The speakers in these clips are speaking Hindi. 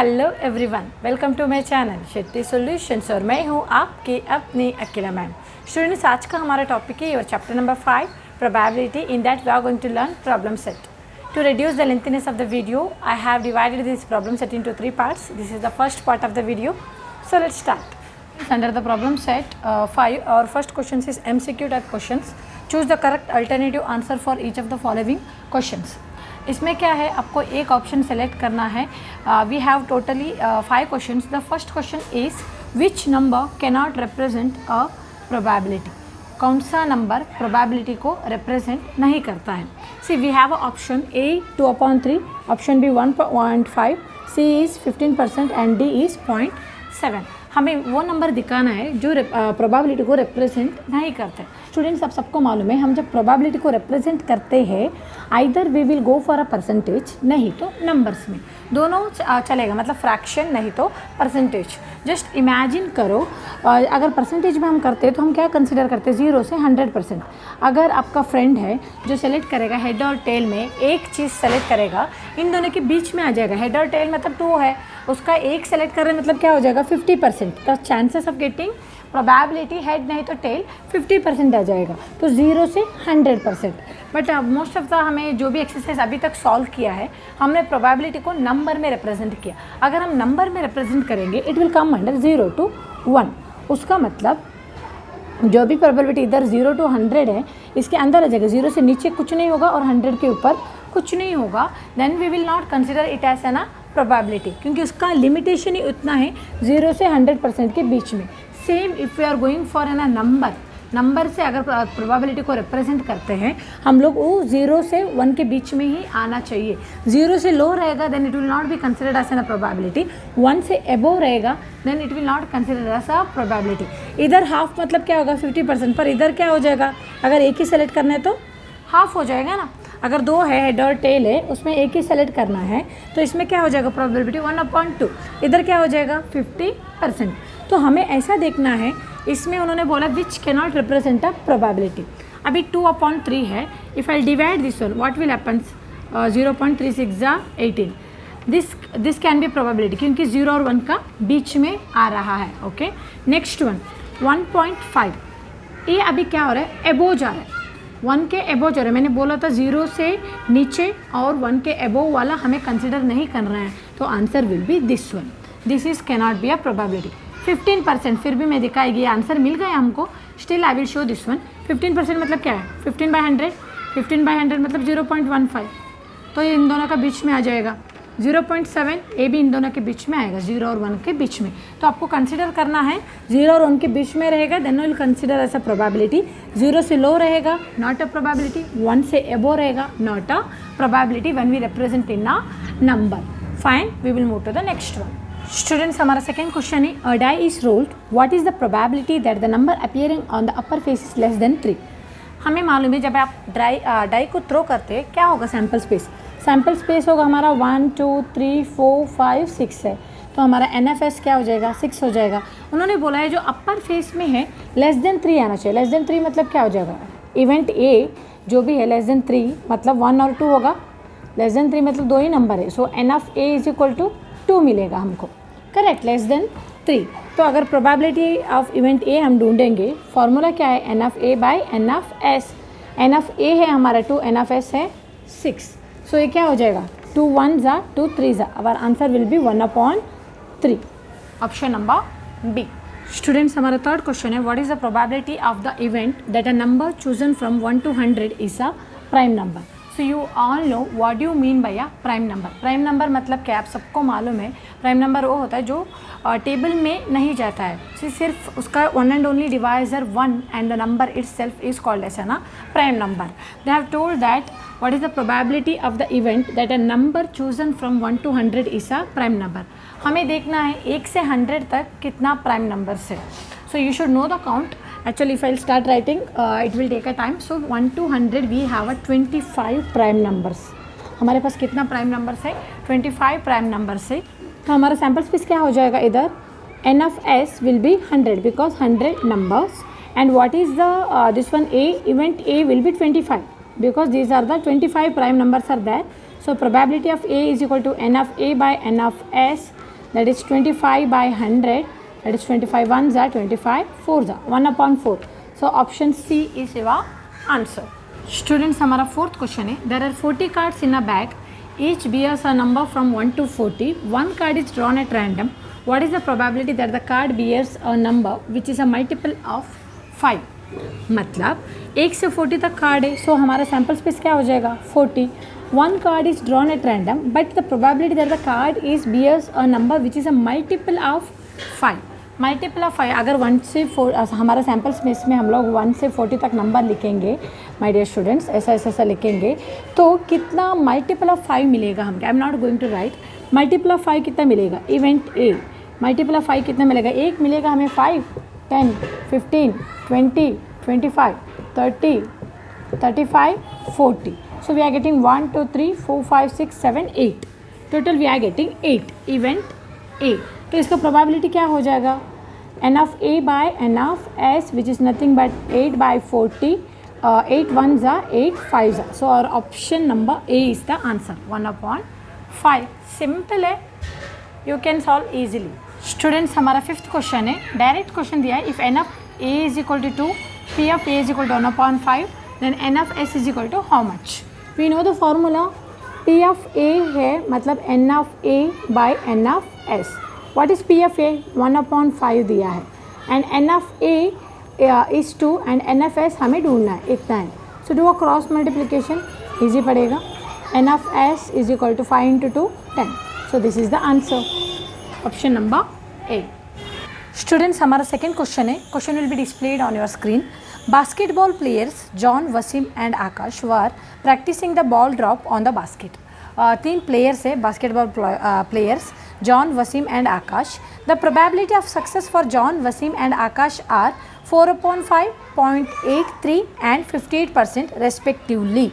Hello everyone, welcome to my channel Shetty solutions और मैं हूँ आपकी अपनी अकेला मैम। स्टूडेंट्स, आज का हमारा टॉपिक है your chapter number 5 probability. In that we are going to learn problem set. To reduce the lengthiness of the video, I have divided this problem set into 3 parts. This is the first part of the video. So let's start. Under the problem set 5, our first question is MCQ type questions. Choose the correct alternative answer for each of the following questions. इसमें क्या है, आपको एक ऑप्शन सेलेक्ट करना है. We have totally 5 questions. The first question is which number cannot represent a probability. कौन सा नंबर प्रोबेबिलिटी को रिप्रेजेंट नहीं करता है. See we have option A 2/3, option B 1.5, C is 15% and D is 0.7. हमें वो नंबर दिखाना है जो प्रोबेबिलिटी को रिप्रेजेंट नहीं करते. स्टूडेंट्स, अब सबको मालूम है, हम जब प्रोबेबिलिटी को रिप्रेजेंट करते हैं either we will go for a percentage, नहीं तो नंबर्स में, दोनों चलेगा. मतलब फ्रैक्शन नहीं तो परसेंटेज. जस्ट इमेजिन करो, अगर परसेंटेज में हम करते हैं तो हम क्या कंसिडर करते हैं, 0 से 100%. अगर आपका फ्रेंड है जो सेलेक्ट करेगा हेड और टेल में, एक चीज़ सेलेक्ट करेगा, इन दोनों के बीच में आ जाएगा. हेड और टेल मतलब 2 है, उसका एक सेलेक्ट कर रहे मतलब क्या हो जाएगा, 50%. The chances of getting probability head नहीं तो टेल 50% आ जाएगा. तो 0 से 100%. बट मोस्ट ऑफ द हमें जो भी एक्सरसाइज अभी तक सॉल्व किया है, हमने प्रोबेबिलिटी को नंबर में रिप्रेजेंट किया. अगर हम नंबर में रिप्रेजेंट करेंगे it will come under 0 to 1. उसका मतलब जो भी प्रोबेबिलिटी इधर 0 to 100 है इसके अंदर आ जाएगा. 0 से नीचे कुछ नहीं होगा और 100 के ऊपर कुछ नहीं होगा. Then we will not consider it as an probability, क्योंकि उसका लिमिटेशन ही उतना है 0 से 100% के बीच में. Same if we are going for an number से अगर प्रोबेबिलिटी को रिप्रेजेंट करते हैं हम लोग, वो 0 से 1 के बीच में ही आना चाहिए. 0 से लो रहेगा then it will not be considered as an probability. 1 से एबोव रहेगा then it will not considered as a probability. इधर हाफ मतलब क्या होगा, 50%. पर इधर क्या हो जाएगा, अगर एक ही सेलेक्ट करना है तो हाफ हो जाएगा ना. अगर 2 है, हेड और टेल है, उसमें एक ही सेलेक्ट करना है तो इसमें क्या हो जाएगा, प्रोबेबिलिटी 1/2. इधर क्या हो जाएगा, 50%. तो हमें ऐसा देखना है. इसमें उन्होंने बोला which cannot represent a probability. अभी 2/3 है. If I divide this one what will happens, 0.36 = 18. This can be probability, क्योंकि 0 और 1 का बीच में आ रहा है. Okay, next one 1.5. ये अभी क्या हो रहा है, एबो जा रहा है. 1 के एबो जा रहा है. मैंने बोला था 0 से नीचे और 1 के एबो वाला हमें कंसिडर नहीं करना है. तो answer will B this one. This is cannot be a probability. 15% फिर भी मैं दिखाएगी, आंसर मिल गया हमको. Still I will show this one. 15% मतलब क्या है, 15/100. 15/100 मतलब 0.15. तो ये इन दोनों का बीच में आ जाएगा. 0.7 ये भी इन दोनों के बीच में आएगा, 0 और 1 के बीच में. तो आपको कंसिडर करना है 0 और 1 के बीच में रहेगा then will consider as a probability. 0 से लो रहेगा नॉट अ प्रोबेबिलिटी. 1 से एबो रहेगा not a probability when we represent in a number. Fine, we will move to the next one. Students, हमारा सेकेंड क्वेश्चन है a die is rolled, what is the probability that the number appearing on the upper face is less than 3. हमें मालूम है जब आप डाई को थ्रो करते हैं क्या होगा, सैम्पल स्पेस होगा हमारा 1 2 3 4 5 6 है. तो हमारा NFS क्या हो जाएगा, 6 हो जाएगा. उन्होंने बोला है जो अपर फेस में है लेस देन 3 आना चाहिए. लेस देन 3 मतलब क्या हो जाएगा, इवेंट A जो भी है लेस देन 3 मतलब 1 और 2 होगा. लेस देन 3 मतलब 2 ही नंबर है. सो NFA = 2 मिलेगा हमको. Correct, less than 3. तो अगर प्रोबेबिलिटी ऑफ इवेंट A हम ढूंढेंगे, फॉर्मूला क्या है, NFA/NFS. NFA है हमारा 2, NFS है 6. सो ये क्या हो जाएगा, 2 1s are 2 3s are. Our answer will be 1/3. Option number B. Students, हमारा थर्ड क्वेश्चन है what is the probability of the event that a number chosen from 1 to 100 is a prime number. So you all know what do you mean by a prime number. Prime number मतलब क्या, आप सबको मालूम है प्राइम नंबर वो होता है जो टेबल में नहीं जाता है. सिर्फ उसका one and only divisor 1 and the number itself is called as ना prime number. They have told that what is the probability of the event that a number chosen from 1 to 100 is a prime number. हमें देखना है 1 से 100 तक कितना प्राइम नंबर्स है. So you should know the count. Actually if I'll start writing it will take a time. So 1 to 100 we have a 25 prime numbers. हमारे पास कितना प्राइम नंबर्स है, 25 प्राइम नंबर्स है. तो हमारा सैम्पल स्पेस क्या हो जाएगा, इधर NFS will be 100 because 100 numbers. And what is the this one A, event A will be 25 because these are the 25 prime numbers are there. So probability of A is equal to N of A by N of S. that is 25 by 100, that is 25 ones are 25 fours are 1/4. So option C is your answer. Students, हमारा fourth question है, there are 40 cards in a bag, each bears a number from 1 to 40. One card is drawn at random. What is the probability that the card bears a number which is a multiple of 5? मतलब 1 से 40 तक कार्ड है, सो हमारा सैम्पल स्पेस क्या हो जाएगा 40. One card is drawn at random but the probability that the card is bears a number which is a multiple of 5. Multiple of 5, अगर 1 से 4 हमारा सैम्पल स्पेस में हम लोग 1 से 40 तक नंबर लिखेंगे माय डियर स्टूडेंट्स, ऐसा लिखेंगे तो कितना मल्टीपल ऑफ 5 मिलेगा हमको. I am not going to write. Multiple of 5 कितना मिलेगा, इवेंट ए मल्टीपल ऑफ 5 कितना मिलेगा, एक मिलेगा हमें 5, 10, 15, 20, 25, 30, 35, 40. So we are getting 1, 2, 3, 4, 5, 6, 7, 8. Total we are getting 8. Event A. तो इसका probability क्या हो जाएगा, n of A by n of S which is nothing but 8 by 40. 8 ones are 8 fives are. So our option number A is the answer. 1/5. Simple है, you can solve easily. Students, हमारा 5th question है, डायरेक्ट क्वेश्चन दिया है. If n of A is equal to 2, P of A is equal to 1/5, then n of S is equal to how much? We know the formula. P of A है मतलब n of A by n of S. What is P of A? 1/5 दिया है and n of A is 2 and n of S हमें ढूंढना है, इतना है. So do a cross multiplication, easy पड़ेगा. n of S is equal to 5 into 2, 10. So this is the answer. Option number A. Students, हमारा सेकेंड क्वेश्चन है. Question will be displayed on your screen. Basketball players John, Wasim and Akash were practising the ball drop on the basket. 3 players है basketball players, John, Wasim and Akash. The probability of success for John, Wasim and Akash are 4/5, 0.83 एंड 58% रेस्पेक्टिवली.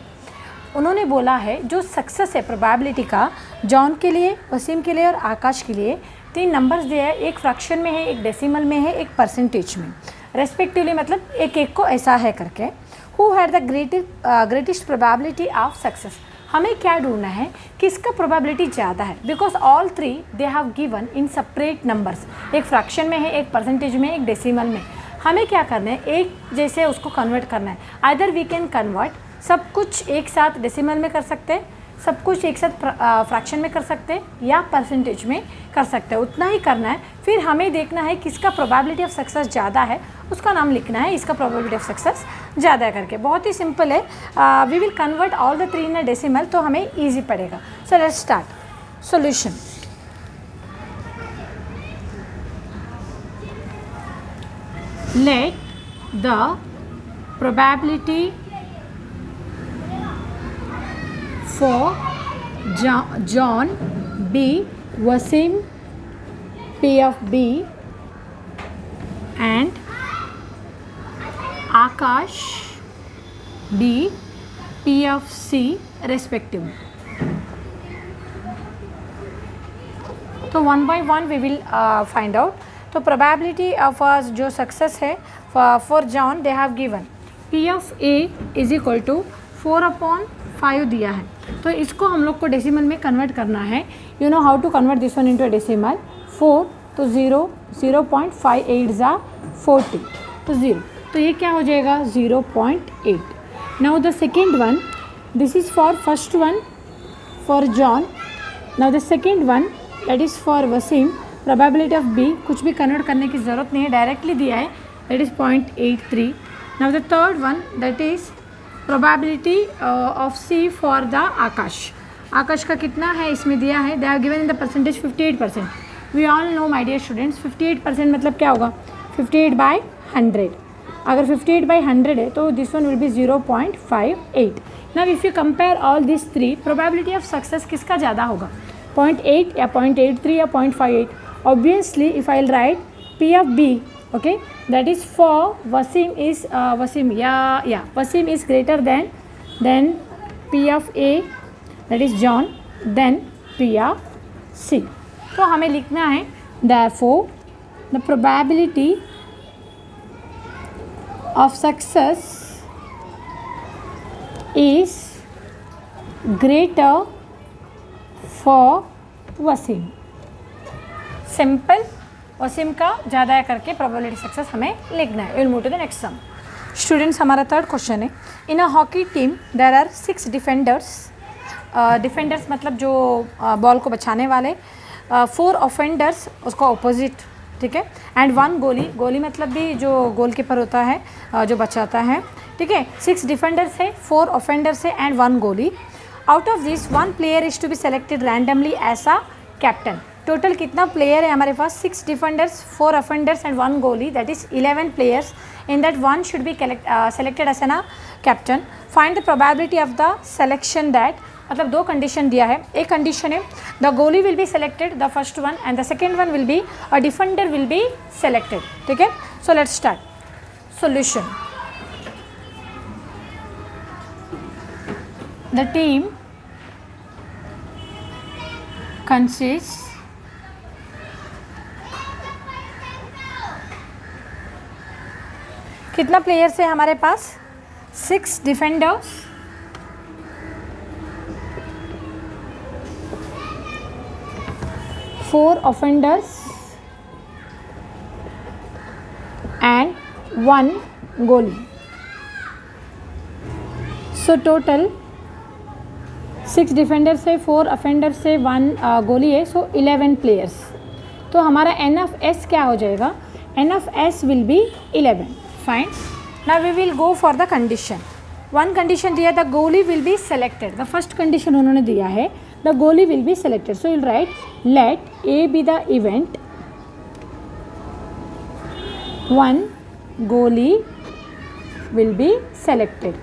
उन्होंने बोला है जो सक्सेस है प्रोबेबिलिटी का जॉन के लिए, वसीम के लिए और आकाश के लिए 3 नंबर्स दिए हैं. एक फ्रैक्शन में है, एक डेसिमल में है, एक परसेंटेज में. रेस्पेक्टिवली मतलब एक को ऐसा है करके. Who had the greatest probability of success. हमें क्या ढूंढना है, किसका प्रोबेबिलिटी ज़्यादा है. Because all 3 they have given in separate numbers. एक फ्रैक्शन में है, एक परसेंटेज में, एक डेसिमल में. हमें क्या करना है, एक जैसे उसको कन्वर्ट करना है. आइदर वी कैन कन्वर्ट सब कुछ एक साथ डेसिमल में कर सकते हैं, सब कुछ एक साथ फ्रैक्शन में कर सकते हैं या परसेंटेज में कर सकते हैं. उतना ही करना है. फिर हमें देखना है किसका प्रोबेबिलिटी ऑफ सक्सेस ज़्यादा है, उसका नाम लिखना है, इसका प्रोबेबिलिटी ऑफ सक्सेस ज़्यादा है करके. बहुत ही सिंपल है. We will convert all the 3 in a decimal, तो हमें ईजी पड़ेगा. So let's start solution. Let the probability for John B, Wasim P of B and Akash B P of C respectively. तो 1 by 1 we will find out. तो probability of जो success है for John they have given P of A is equal to 4/5 दिया है. तो इसको हम लोग को डेसिमल में कन्वर्ट करना है. You know how to convert this one into decimal. 4 तो 0.58 ज़ा 40 तो 0, तो ये क्या हो जाएगा 0.8. Now the second one, this is for first one for John. Now the second one that is for Waseem. Probability of B कुछ भी कन्वर्ट करने की ज़रूरत नहीं है, डायरेक्टली दिया है, that is 0.83. Now the third one that is probability of C for the Akash. Akash का कितना है इसमें दिया है, they are given in the percentage 58%. We all know my dear students 58% मतलब क्या होगा 58/100. अगर 58/100 है तो this one will be 0.58. Now if you compare all this 3, probability of success किसका ज़्यादा होगा, 0.8 या 0.83 या 0.58. Obviously if I will write P of B, okay, that is for Wasim is Wasim is greater than P of A, that is John, then P of C. तो हमें लिखना है therefore the probability of success is greater for Wasim. Simple और सिम का ज़्यादा करके प्रोबेबिलिटी सक्सेस हमें लिखना है। Will move to the next sum. Students, हमारा थर्ड क्वेश्चन है, in a hockey team there are 6 defenders. Defenders मतलब जो बॉल को बचाने वाले, 4 ऑफेंडर्स उसका ऑपोजिट, ठीक है, एंड 1 गोली। गोली मतलब भी जो गोलकीपर होता है, जो बचाता है, ठीक है। 6 डिफेंडर्स है, 4 ऑफेंडर्स है and 1 goalie. Out of this 1 player is to be selected randomly as a captain. Total कितना प्लेयर है हमारे पास? 6 defenders, 4 offenders and 1 goalie, that is 11 players. In that 1 should be selected as an captain. Find the probability of the selection that, मतलब 2 कंडीशन दिया है। एक कंडीशन है the goalie will be selected, the first one, and the second one will be a defender will be selected, ठीक है। सो let's start solution. The team consists कितना प्लेयर्स है हमारे पास? 6 डिफेंडर्स, 4 ऑफेंडर्स एंड 1 गोली। सो टोटल 6 डिफेंडर्स है, 4 ऑफेंडर्स है, 1 गोली है, सो 11 प्लेयर्स। तो हमारा एन ऑफ एस क्या हो जाएगा? N of S will be 11। Fine. Now we will go for the condition. 1 condition दिया, the goalie will be selected. The first condition उन्होंने दिया है the goalie will be selected. So will write let A be the event, 1 goalie will be selected.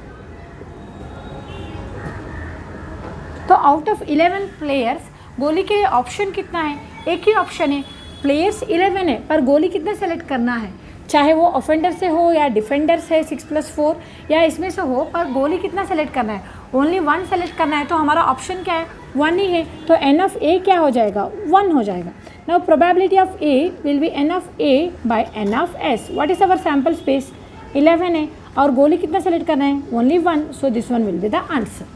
तो आउट ऑफ 11 प्लेयर्स गोली के लिए ऑप्शन कितना है? एक ही ऑप्शन है। प्लेयर्स 11 है पर गोली कितना सेलेक्ट करना है, चाहे वो ऑफेंडर से हो या डिफेंडर से 6+4 या इसमें से हो, पर गोली कितना सेलेक्ट करना है? ओनली 1 सेलेक्ट करना है। तो हमारा ऑप्शन क्या है? 1 ही है। तो एन ऑफ ए क्या हो जाएगा? 1 हो जाएगा। Now probability of A will be N of A by N of S. What is our sample space? 11 है और गोली कितना सेलेक्ट करना है? Only 1। So this one will be the answer.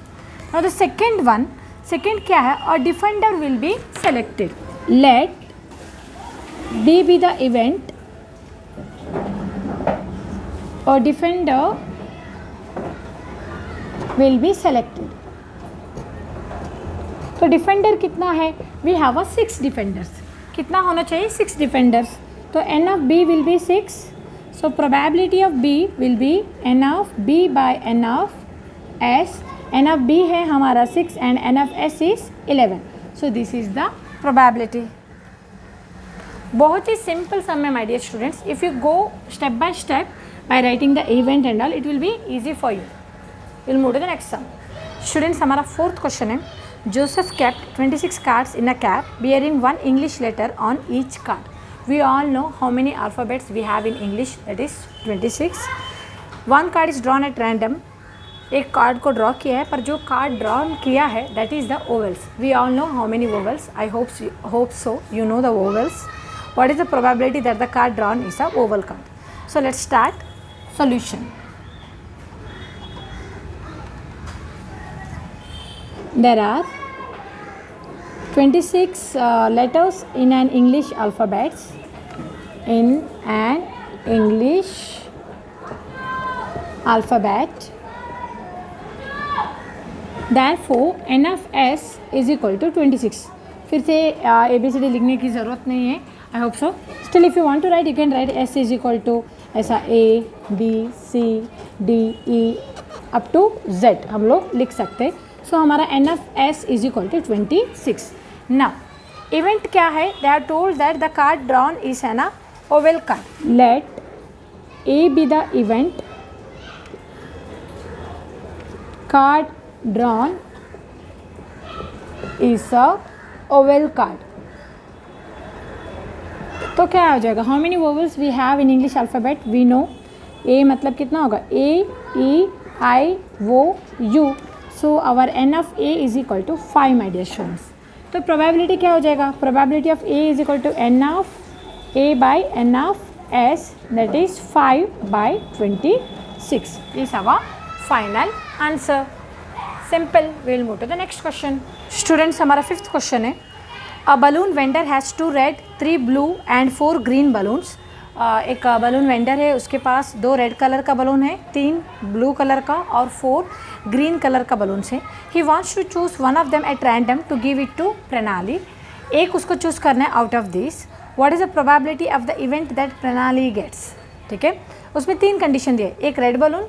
Now the second one, second क्या है? A defender will be selected. Let B be the event. A defender will be selected. तो डिफेंडर कितना है? We have a 6 defenders. कितना होना चाहिए? 6 defenders. तो n of B will be 6. So probability of B will be n of B by n of S. n of B है हमारा 6 and n of S is 11. So this is the probability. बहुत ही सिंपल सम है my dear students. If you go step by step by writing the event and all, it will be easy for you. We'll move to the next sum. Students, हमारा 4th question है. Joseph kept 26 cards in a cap bearing 1 English letter on each card. We all know how many alphabets we have in English, that is 26. 1 card is drawn at random. एक कार्ड को ड्रॉ किया है, पर जो कार्ड ड्रॉ किया है that is the ovals. We all know how many vowels. I hope so you know the vowels. What is the probability that the card drawn is a oval card? So let's start solution. There are 26 letters in an English alphabet. In an English alphabet. Therefore n of s is equal to 26. फिर से ABCD लिखने की ज़रूरत नहीं है. I hope so. Still if you want to write you can write s is equal to ऐसा A B C D E up to Z हम लोग लिख सकते हैं. सो हमारा n of s is equal to 26. Now event क्या है? They are told that the card drawn is an oval card. Let A be the event, card drawn is a oval card. तो क्या हो जाएगा? How many vowels we have in English alphabet? We know. A मतलब कितना होगा? A E I O U. So our N of A is equal to 5 my dear students. तो प्रोबेबिलिटी क्या हो जाएगा? Probability of A is equal to N of A by N of S, that is 5 by 26 is our final answer. Simple. We will move to the next question. Students, हमारा 5th क्वेश्चन है. A balloon vendor has 2 red, 3 blue and 4 green balloons. एक बलून वेंडर है, उसके पास 2 रेड कलर का बलून है, 3 ब्लू कलर का और 4 ग्रीन कलर का बलून है. He wants to choose one of them at random to give it to प्रणाली. एक उसको चूज़ करना है out of this. What is the probability of the event that प्रणाली gets? ठीक है, उसमें 3 कंडीशन दिए, एक रेड बलून,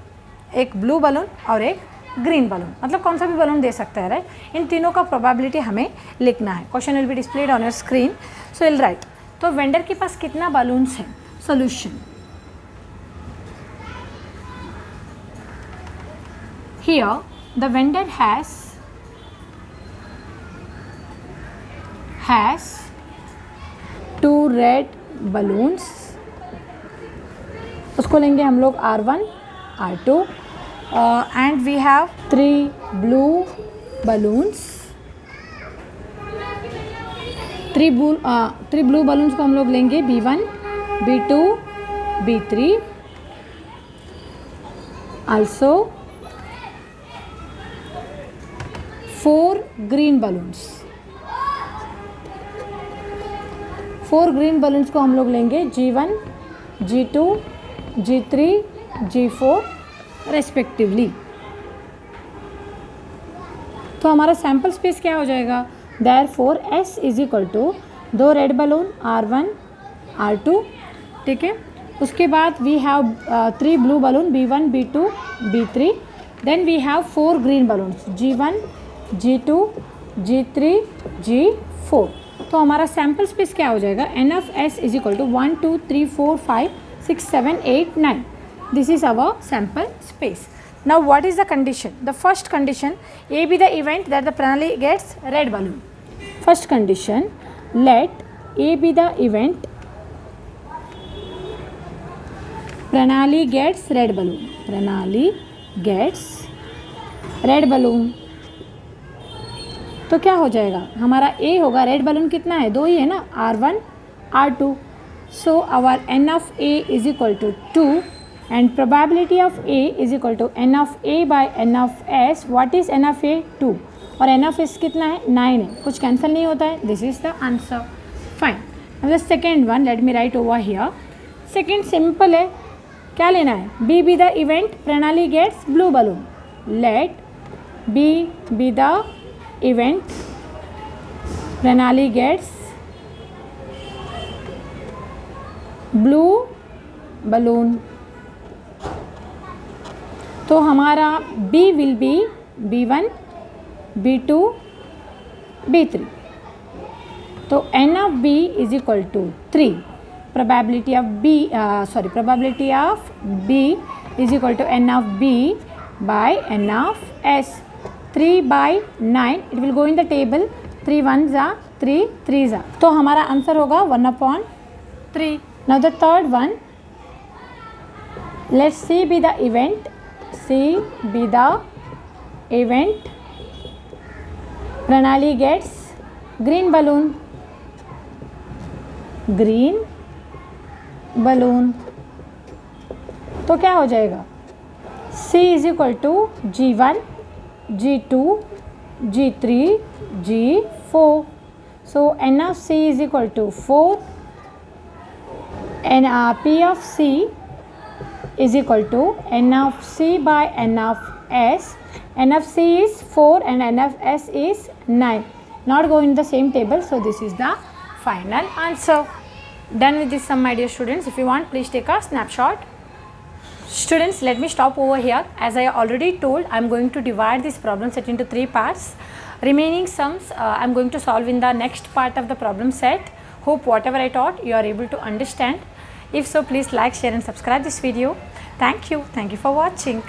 एक ब्लू बलून और एक ग्रीन बलून. मतलब कौन सा भी बलून दे सकता है, राइट. इन तीनों का प्रोबेबिलिटी हमें लिखना है. Question will be displayed on your screen, so will right. तो वेंडर के पास कितना बलून्स हैं. Solution. Here the vendor has 2 red balloons. उसको लेंगे हम लोग R1, R2 and we have 3 blue balloons. 3 blue balloons को हम लोग लेंगे B1, B2, B3. Also 4 green balloons. 4 green balloons को हम लोग लेंगे G1, G2, G3, G4 respectively. तो हमारा सैम्पल स्पेस क्या हो जाएगा. Therefore S is equal to 2 red balloon R1, R2. ठीक है, उसके बाद we have 3 blue balloon B1, B2, B3. Then we have 4 green balloons G1, G2, G3, G4. तो हमारा सैम्पल स्पेस क्या हो जाएगा. N of S is equal to 1, 2, 3, 4, 5, 6, 7, 8, 9. This is our sample space. Now what is the condition. The first condition, A be the event that the Pranali gets red balloon. First condition, let A be the event प्रणाली गेट्स रेड बलून. प्रणाली गेट्स रेड बलून. तो क्या हो जाएगा, हमारा ए होगा, रेड बलून कितना है, 2 ही है ना, R1, R2. So our N of A is equal to 2 and probability of A is equal to N of A by N of S. What is N of A, 2 और N ऑफ S कितना है, 9 है. कुछ कैंसिल नहीं होता है. This is the answer. Fine. Now the second one, let me write over here. Second simple है. क्या लेना है, B be the event Pranali gets blue balloon. Let B be the event Pranali gets blue balloon. तो हमारा B will be B1, B2, B3. तो N of B is equal to 3. probability of B is equal to N of B by N of S. 3 by 9, it will go in the table. 3 1s are 3 3s are. तो हमारा आंसर होगा 1/3. Now the third one, let C be the event. C be the event Pranali gets green balloon. green balloon. तो क्या हो जाएगा, C is equal to G1, G2, G3, G4. So N of C is equal to 4 and P of C is equal to N of C by N of S. N of C is 4 and N of S is 9. Not go in the same table, so this is the final answer. Done with this sum, my dear students. If you want, please take a snapshot. Students, let me stop over here. As I already told, I am going to divide this problem set into 3 parts. Remaining sums I am going to solve in the next part of the problem set. Hope whatever I taught you are able to understand. If so, please like, share and subscribe this video. Thank you for watching.